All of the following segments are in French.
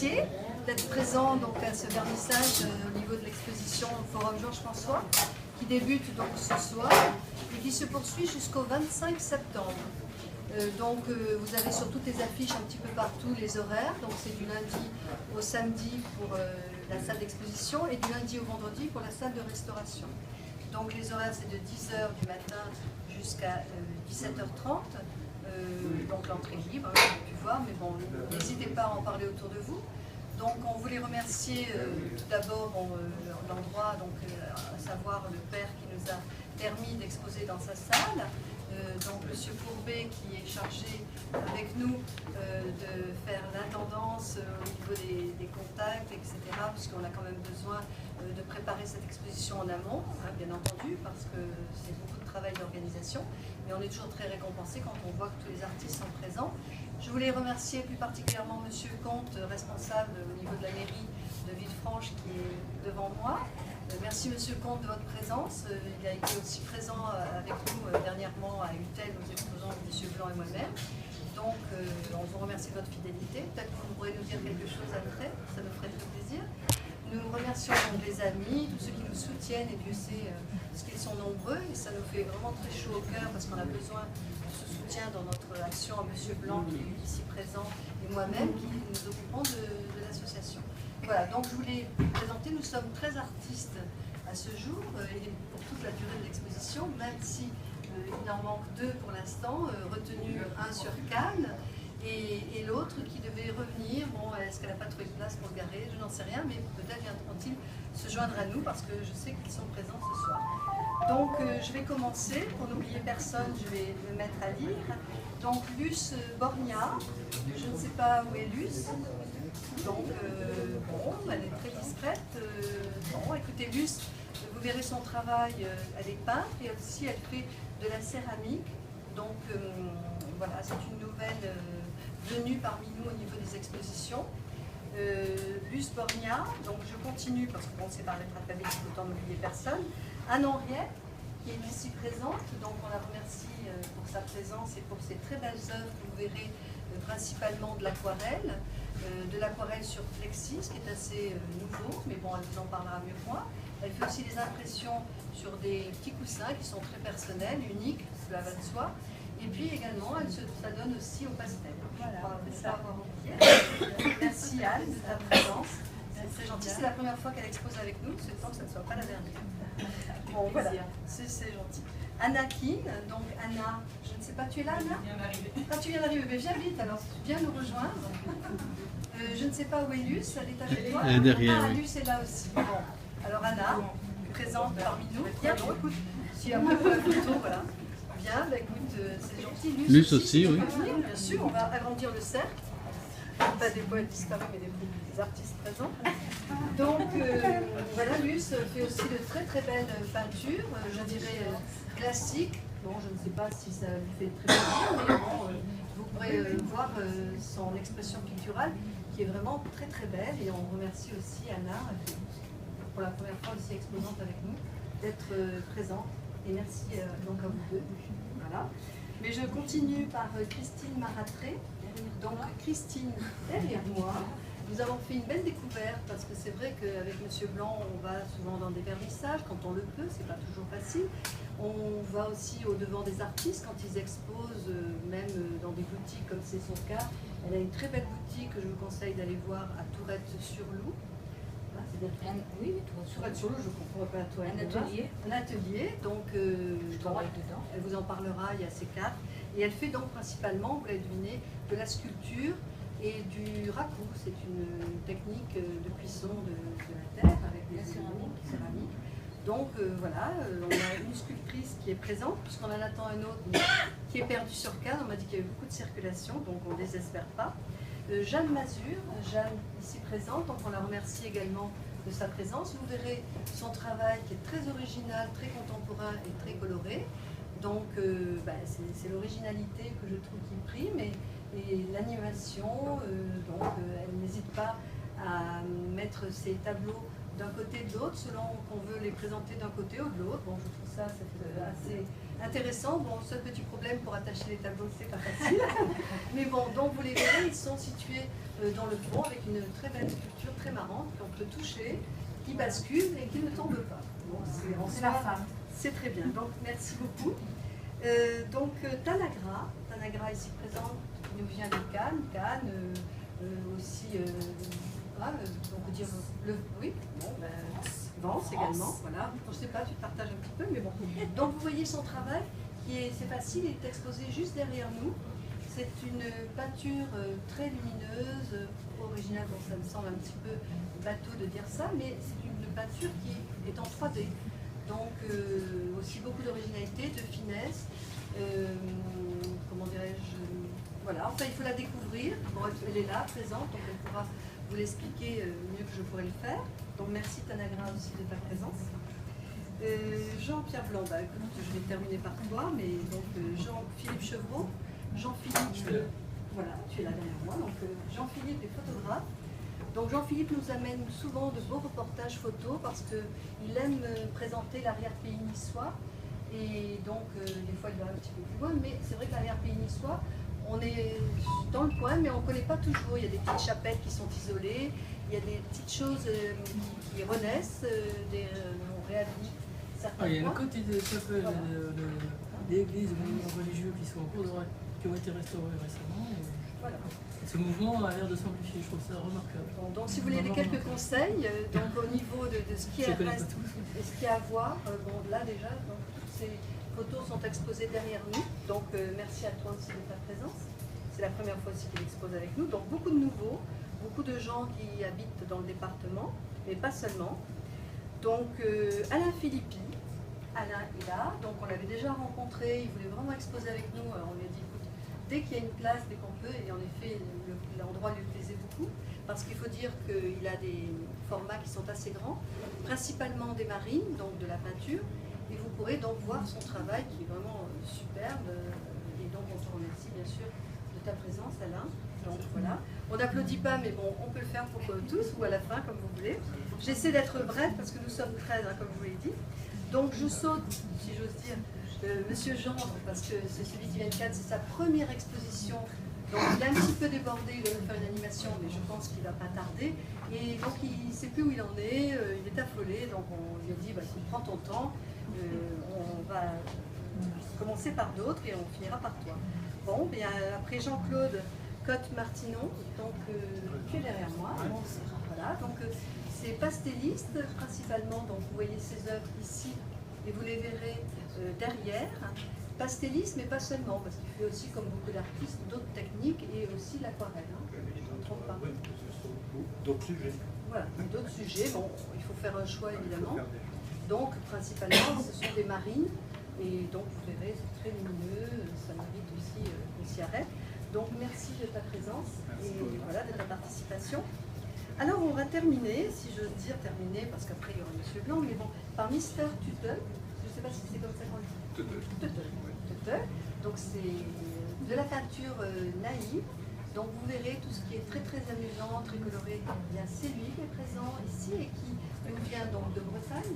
remercier d'être présent donc, à ce vernissage au niveau de l'exposition Forum Georges François, qui débute donc ce soir et qui se poursuit jusqu'au 25 septembre. Vous avez sur toutes les affiches un petit peu partout les horaires, donc c'est du lundi au samedi pour la salle d'exposition et du lundi au vendredi pour la salle de restauration. Donc les horaires c'est de 10h du matin jusqu'à 17h30, donc l'entrée libre, vous avez pu voir, mais bon, n'hésitez pas à en parler autour de vous. Donc on voulait remercier tout d'abord l'endroit, à savoir le père qui nous a permis d'exposer dans sa salle, donc M. Courbet qui est chargé avec nous de faire l'intendance au niveau des contacts, etc., puisqu'on a quand même besoin de préparer cette exposition en amont, hein, bien entendu, parce que c'est beaucoup de travail d'organisation, mais on est toujours très récompensé quand on voit que tous les artistes sont présents. Je voulais remercier plus particulièrement M. Comte, responsable au niveau de la mairie de Villefranche, qui est devant moi. Merci M. Comte de votre présence. Il a été aussi présent avec nous dernièrement à Utel, aux exposants M. Blanc et moi-même. Donc on vous remercie de votre fidélité. Peut-être que vous pourrez nous dire quelque chose après, ça nous ferait très plaisir. Nous remercions donc les amis, tous ceux qui nous soutiennent, et Dieu sait parce qu'ils sont nombreux, et ça nous fait vraiment très chaud au cœur parce qu'on a besoin de ce soutien dans notre action à M. Blanc qui est ici présent et moi-même qui nous occupons de l'association. Voilà, donc je voulais vous présenter, nous sommes 13 artistes à ce jour, et pour toute la durée de l'exposition, même si il en manque 2 pour l'instant, retenu un sur Cannes, et l'autre qui devait revenir. Bon, est-ce qu'elle n'a pas trouvé de place pour le garer? Je n'en sais rien, mais peut-être viendront-ils se joindre à nous parce que je sais qu'ils sont présents ce soir. Donc je vais commencer, pour n'oublier personne, je vais me mettre à lire. Donc Luce Borgna, je ne sais pas où est Luce. Donc, bon, elle est très discrète. Bon, écoutez, Luce, vous verrez son travail, elle est peintre et aussi elle fait de la céramique. Donc, voilà, c'est une nouvelle venue parmi nous au niveau des expositions. Luce Borgna, donc je continue parce que bon, c'est par lettre alphabétique, autant n'oublier personne. Anne Henriette, qui est ici présente, donc on la remercie pour sa présence et pour ses très belles œuvres que vous verrez principalement de l'aquarelle sur plexi, ce qui est assez nouveau, mais bon, elle vous en parlera mieux que moi. Elle fait aussi des impressions sur des petits coussins qui sont très personnels, uniques, cela va de soi. Et puis également, elle s'adonne aussi au pastel. Voilà, ça avoir oublié. Merci Anne de ta présence. C'est très gentil. C'est la première fois qu'elle expose avec nous. C'est temps que ça ne soit pas la dernière. Bon, voilà, c'est gentil. Anna Keane, donc Anna, je ne sais pas, tu es là Anna? Je viens d'arriver. Ah, tu viens d'arriver, mais viens vite alors, viens nous rejoindre. Je ne sais pas où est Luce, elle est avec toi? Derrière. Ah, Luce est là aussi. Bon, alors Anna, présente parmi nous. Viens, bon, écoute, si un peu pour la photo, voilà. Bien, bah, écoute, c'est gentil. Luce aussi, oui. Bien sûr, on va agrandir le cercle. Pas des poètes disparus, mais des artistes présents. Donc, voilà, Luce fait aussi de très très belles peintures, je dirais classiques. Bon, je ne sais pas si ça lui fait très plaisir, mais bon, vous pourrez voir son expression picturale qui est vraiment très très belle. Et on remercie aussi Anna, pour la première fois aussi exposante avec nous, d'être présente. Et merci donc à vous deux. Voilà. Mais je continue par Christine Maratré. Donc Christine, derrière moi, nous avons fait une belle découverte parce que c'est vrai qu'avec M. Blanc, on va souvent dans des vernissages quand on le peut, c'est pas toujours facile. On va aussi au-devant des artistes quand ils exposent, même dans des boutiques comme c'est son cas. Elle a une très belle boutique que je vous conseille d'aller voir à Tourette-sur-Loup. Oui, Tourette-sur-Loup, je ne comprends pas toi. Un atelier, donc elle vous en parlera, il y a ses cartes. Et elle fait donc principalement, vous l'avez deviné, de la sculpture et du raku. C'est une technique de cuisson de la terre avec des éléments céramiques. Donc voilà, on a une sculptrice qui est présente, puisqu'on en attend un autre mais qui est perdu sur Cannes. On m'a dit qu'il y avait beaucoup de circulation, donc on ne désespère pas. Jeanne Mazur, Jeanne ici présente, donc on la remercie également de sa présence. Vous verrez son travail qui est très original, très contemporain et très coloré. Donc c'est l'originalité que je trouve qui prime et l'animation, elle n'hésite pas à mettre ses tableaux d'un côté de l'autre, selon qu'on veut les présenter d'un côté ou de l'autre. Bon, je trouve ça assez intéressant. Bon, seul petit problème pour attacher les tableaux, c'est pas facile. Mais bon, donc vous les verrez, ils sont situés dans le fond avec une très belle sculpture, très marrante, qu'on peut toucher, qui bascule et qui ne tombe pas. Bon, c'est la femme. C'est très bien, donc merci beaucoup. Tanagra ici présente, qui nous vient de Cannes, aussi, on peut dire, oui, bon, Vence également, voilà, je ne sais pas, tu partages un petit peu, mais bon. Donc vous voyez son travail, c'est facile, il est exposé juste derrière nous. C'est une peinture très lumineuse, originale, bon, ça me semble un petit peu bateau de dire ça, mais c'est une peinture qui est en 3D. Donc aussi beaucoup d'originalité, de finesse, comment dirais-je, voilà, enfin il faut la découvrir. Bon, elle est là, présente, donc elle pourra vous l'expliquer mieux que je pourrais le faire. Donc merci Tanagra aussi de ta présence. Jean-Pierre Blanc, bah, écoute, je vais terminer par toi, mais donc Jean-Philippe Chevreau. Jean-Philippe, voilà, tu es là derrière moi, donc Jean-Philippe est photographe. Donc Jean-Philippe nous amène souvent de beaux reportages photos parce qu'il aime présenter l'arrière-pays niçois. Et donc, des fois, il va un petit peu plus loin, mais c'est vrai que l'arrière-pays niçois, on est dans le coin, mais on ne connaît pas toujours. Il y a des petites chapelles qui sont isolées, il y a des petites choses qui renaissent, on réhabilite certains points. Il y a le côté de chapelle, d'églises, de monuments religieux qui sont en cours qui ont été restaurés récemment. Voilà. Ce mouvement a l'air de s'amplifier, je trouve ça remarquable. Bon, donc si vous voulez quelques conseils, donc au niveau de ce qui reste et ce qu'il y a à voir, bon là déjà, donc, toutes ces photos sont exposées derrière nous, donc merci à toi aussi de ta présence. C'est la première fois aussi qu'il expose avec nous, donc beaucoup de nouveaux, beaucoup de gens qui habitent dans le département, mais pas seulement. Donc Alain Philippi, Alain est là, donc on l'avait déjà rencontré, il voulait vraiment exposer avec nous, on lui a dit dès qu'il y a une place, dès qu'on peut, et en effet, l'endroit lui plaisait beaucoup, parce qu'il faut dire qu'il a des formats qui sont assez grands, principalement des marines, donc de la peinture, et vous pourrez donc voir son travail qui est vraiment superbe, et donc on te remercie bien sûr de ta présence, Alain. Donc voilà, on n'applaudit pas, mais bon, on peut le faire pour tous, ou à la fin, comme vous voulez. J'essaie d'être brève, parce que nous sommes 13, hein, comme je vous l'ai dit. Donc je saute, si j'ose dire, Monsieur Gendre, parce que c'est celui qui vient de Cannes, c'est sa première exposition. Donc il a un petit peu débordé, il va faire une animation, mais je pense qu'il ne va pas tarder. Et donc il ne sait plus où il en est, il est affolé, donc on lui a dit, bah, écoute, prends ton temps, on va commencer par d'autres et on finira par toi. Bon, bien après Jean-Claude Cotte-Martinon, donc qui est derrière moi. Voilà, donc c'est pastelliste principalement, donc vous voyez ses œuvres ici et vous les verrez derrière. Pastelliste, mais pas seulement, parce qu'il fait aussi, comme beaucoup d'artistes, d'autres techniques et aussi l'aquarelle. Hein. Je ne me trompe pas. D'autres sujets. Voilà, d'autres sujets. Bon, il faut faire un choix évidemment. Donc, principalement, ce sont des marines. Et donc, vous verrez, c'est très lumineux, ça mérite aussi qu'on s'y arrête. Donc, merci de ta présence et voilà, de ta participation. Alors, on va terminer, si j'ose dire terminer, parce qu'après, il y aura M. Blanc, mais bon, par Mister Tuttle. Je ne sais pas si c'est comme ça qu'on le dit. Tuttle. Donc, c'est de la peinture naïve. Donc, vous verrez tout ce qui est très, très amusant, très coloré. Eh bien, c'est lui qui est présent ici et qui nous vient donc de Bretagne.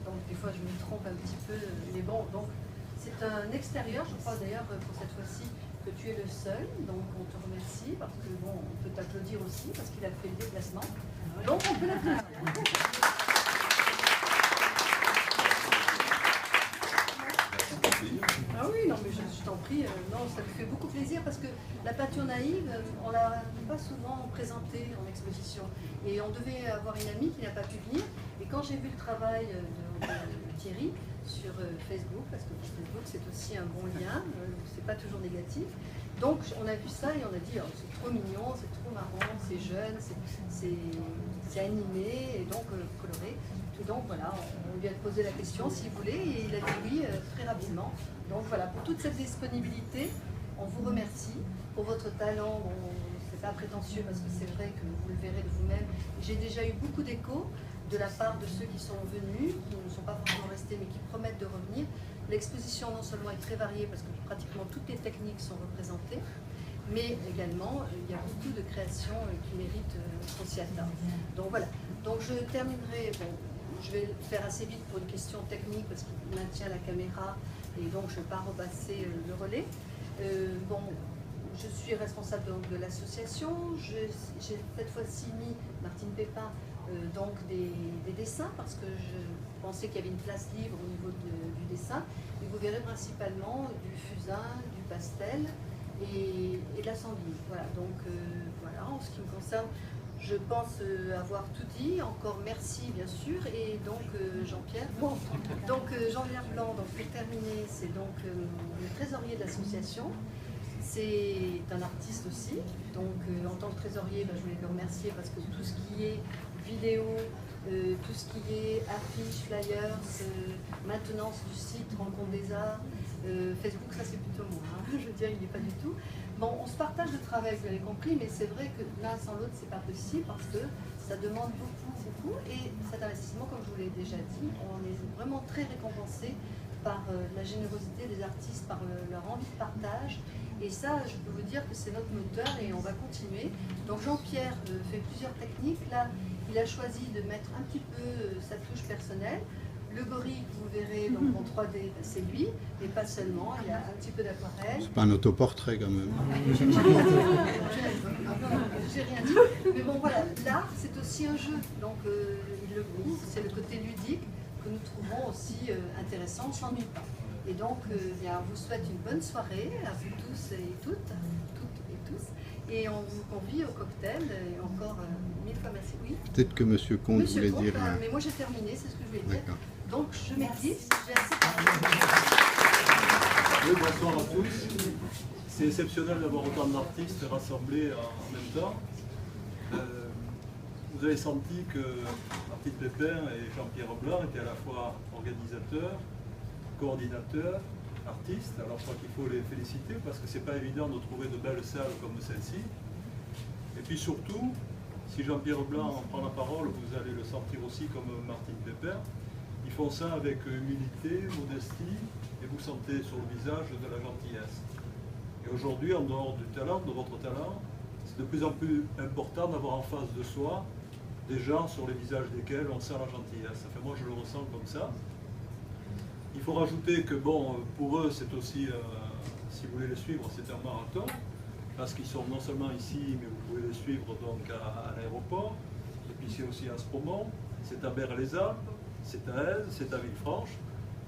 Donc, des fois, je me trompe un petit peu, mais bon, donc, c'est un extérieur, je crois d'ailleurs, pour cette fois-ci, que tu es le seul, donc on te remercie, parce que bon, on peut t'applaudir aussi, parce qu'il a fait le déplacement, donc on peut l'applaudir. Ah oui, non mais je t'en prie, non, ça me fait beaucoup plaisir, parce que la peinture naïve, on l'a pas souvent présentée en exposition, et on devait avoir une amie qui n'a pas pu venir, et quand j'ai vu le travail de Thierry, sur Facebook, parce que Facebook c'est aussi un bon lien, c'est pas toujours négatif. Donc on a vu ça et on a dit oh, c'est trop mignon, c'est trop marrant, c'est jeune, c'est animé et donc coloré. Et donc voilà, on lui a posé la question s'il voulait et il a dit oui très rapidement. Donc voilà, pour toute cette disponibilité, on vous remercie pour votre talent. C'est pas prétentieux parce que c'est vrai que vous le verrez de vous-même. J'ai déjà eu beaucoup d'échos de la part de ceux qui sont venus, qui ne sont pas forcément restés, mais qui promettent de revenir. L'exposition non seulement est très variée, parce que pratiquement toutes les techniques sont représentées, mais également il y a beaucoup de créations qui méritent aussi atteint. Donc voilà, donc je terminerai, bon, je vais le faire assez vite pour une question technique parce qu'il maintient la caméra et donc je ne vais pas repasser le relais. Bon, je suis responsable donc, de l'association, j'ai cette fois-ci mis, Martine Pépin, donc des dessins parce que je pensais qu'il y avait une place libre au niveau du dessin. Et vous verrez principalement du fusain, du pastel et de la sanglier. Voilà, donc voilà, en ce qui me concerne, je pense avoir tout dit. Encore merci bien sûr. Et donc Jean-Pierre. Bon, donc Jean-Pierre Blanc, donc, pour terminer, c'est donc le trésorier de l'association. C'est un artiste aussi, donc en tant que trésorier, je voulais le remercier parce que tout ce qui est vidéo, tout ce qui est affiches, flyers, maintenance du site, rencontre des arts, Facebook, ça c'est plutôt moi, hein. Je veux dire, il n'est pas du tout. Bon, on se partage le travail, vous l'avez compris, mais c'est vrai que l'un sans l'autre, c'est pas possible parce que ça demande beaucoup, et cet investissement, comme je vous l'ai déjà dit, on est vraiment très récompensé par la générosité des artistes, par leur envie de partage. Et ça, je peux vous dire que c'est notre moteur et on va continuer. Donc Jean-Pierre fait plusieurs techniques. Là, il a choisi de mettre un petit peu sa touche personnelle. Le gorille que vous verrez donc, en 3D, c'est lui, et pas seulement. Il y a un petit peu d'aquarelle. C'est pas un autoportrait quand même. J'ai rien dit. Mais bon, voilà, l'art, c'est aussi un jeu. Donc, il le prouve, c'est le côté ludique que nous trouvons aussi intéressant, on ne s'ennuie pas. Et donc, bien, on vous souhaite une bonne soirée à vous tous et toutes et tous. Et on vous convie au cocktail et encore mille fois merci. Oui. Peut-être que M. Comte voulait Comte, dire... mais moi j'ai terminé, c'est ce que je voulais dire. Donc je m'existe, j'ai assez parlé. Oui, bonsoir à tous. C'est exceptionnel d'avoir autant d'artistes rassemblés en même temps. Vous avez senti que Martine Pépin et Jean-Pierre Blanc étaient à la fois organisateurs, coordinateurs, artistes. Alors je crois qu'il faut les féliciter parce que c'est pas évident de trouver de belles salles comme celle-ci. Et puis surtout, si Jean-Pierre Blanc prend la parole, vous allez le sentir aussi comme Martine Pépin. Ils font ça avec humilité, modestie, et vous sentez sur le visage de la gentillesse. Et aujourd'hui, en dehors du talent, de votre talent, c'est de plus en plus important d'avoir en face de soi des gens sur les visages desquels on sent la gentillesse. Enfin, moi, je le ressens comme ça. Il faut rajouter que, bon, pour eux, c'est aussi, si vous voulez les suivre, c'est un marathon, parce qu'ils sont non seulement ici, mais vous pouvez les suivre donc à l'aéroport, et puis c'est aussi à Spromont, c'est à Berre-les-Alpes, c'est à Aise, c'est à Villefranche,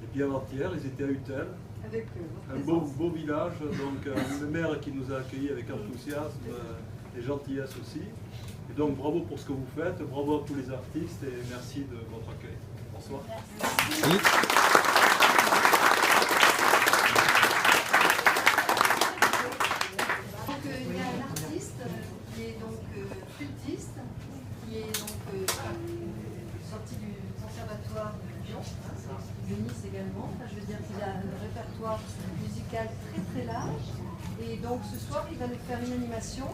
et puis avant-hier, ils étaient à Utel, Avec un beau village, donc une maire qui nous a accueillis avec enthousiasme et gentillesse aussi. Et donc bravo pour ce que vous faites, bravo à tous les artistes et merci de votre accueil. Bonsoir. Donc il y a un artiste qui est donc flûtiste, qui est donc sorti du conservatoire de Lyon, de Nice également. Enfin, je veux dire qu'il a un répertoire musical très large. Et donc ce soir il va nous faire une animation.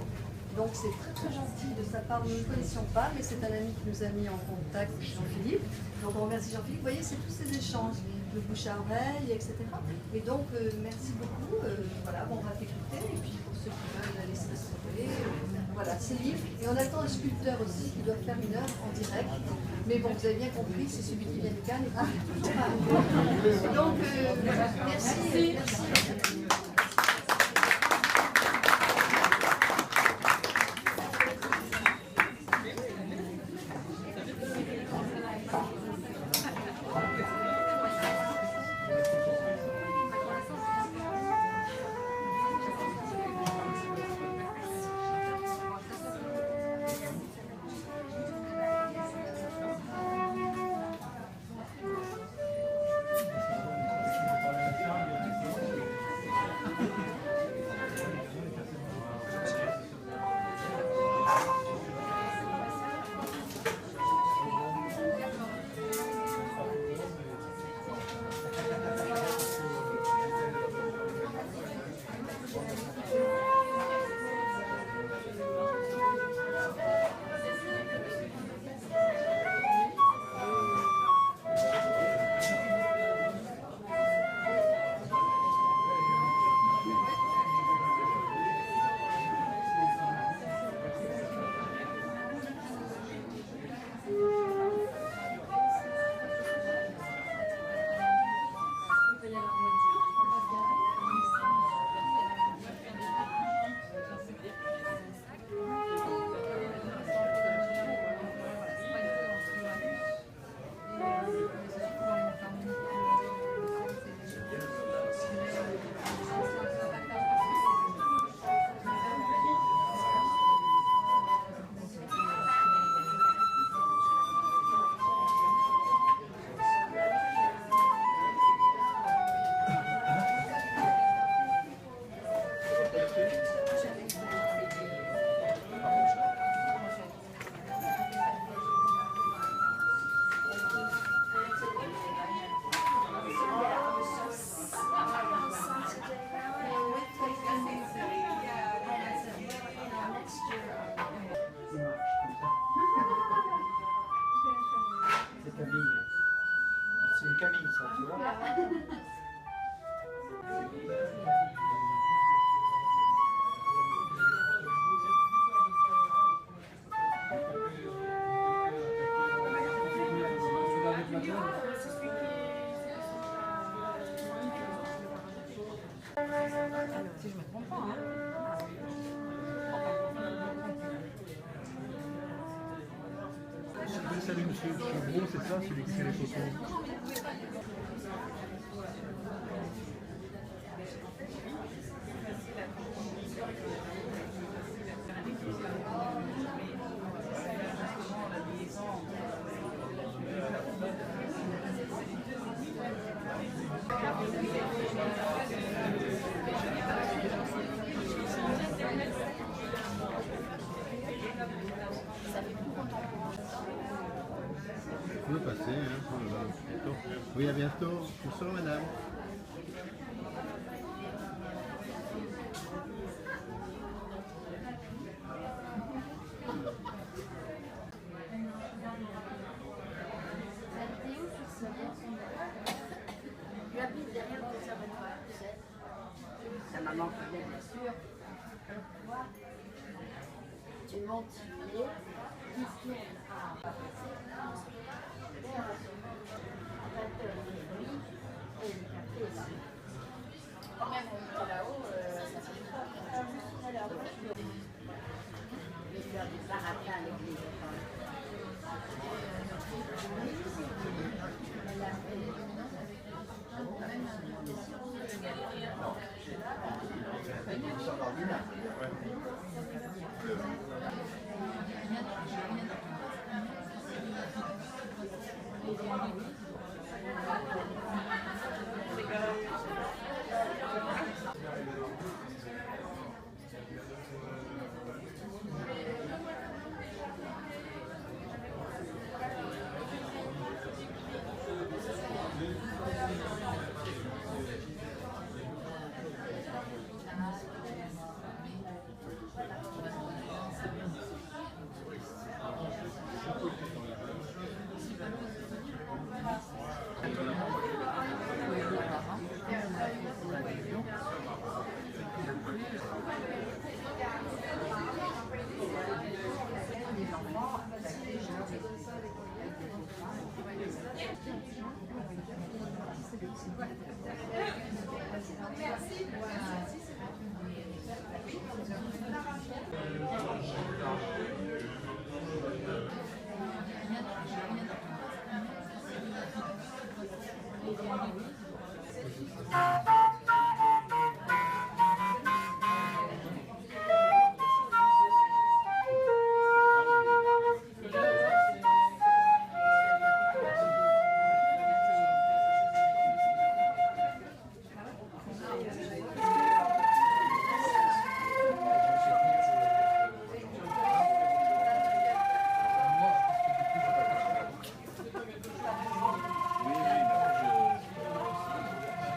Donc c'est très gentil de sa part, nous ne le connaissions pas, mais c'est un ami qui nous a mis en contact, Jean-Philippe. Donc on remercie Jean-Philippe. Vous voyez, c'est tous ces échanges de bouche à oreille, etc. Et donc merci beaucoup. Voilà, bon, on va t'écouter. Et puis pour ceux qui veulent aller se restaurer, voilà, c'est libre. Et on attend un sculpteur aussi qui doit faire une œuvre en direct. Mais bon, vous avez bien compris, c'est celui qui vient de Cannes et pas toujours pas. Donc merci. Si je me trompe pas, hein. Salut monsieur Chevreau, c'est ça, celui qui fait les photos. Vous pouvez passer, hein, oui, à bientôt. Bonsoir, madame. J'habite derrière le conservatoire, tu sais. Ça m'a manqué bien sûr. Tu montes sur l'île, tu tournes à 20h et le café est là. Quand même, on est là-haut, ça fait pas. Juste à la voiture. Je vais faire du baratin avec les enfants.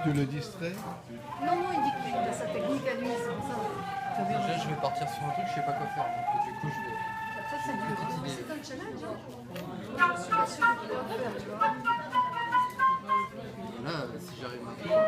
Tu le distrais? Non, non, il dit qu'il a sa technique à lui, c'est pour ça. Déjà, je vais partir sur un truc, je sais pas quoi faire. Donc, du coup, je vais. Après, c'est un challenge. Hein. Je suis pas sûre qu'il va le faire, tu vois. Là, si j'arrive à faire.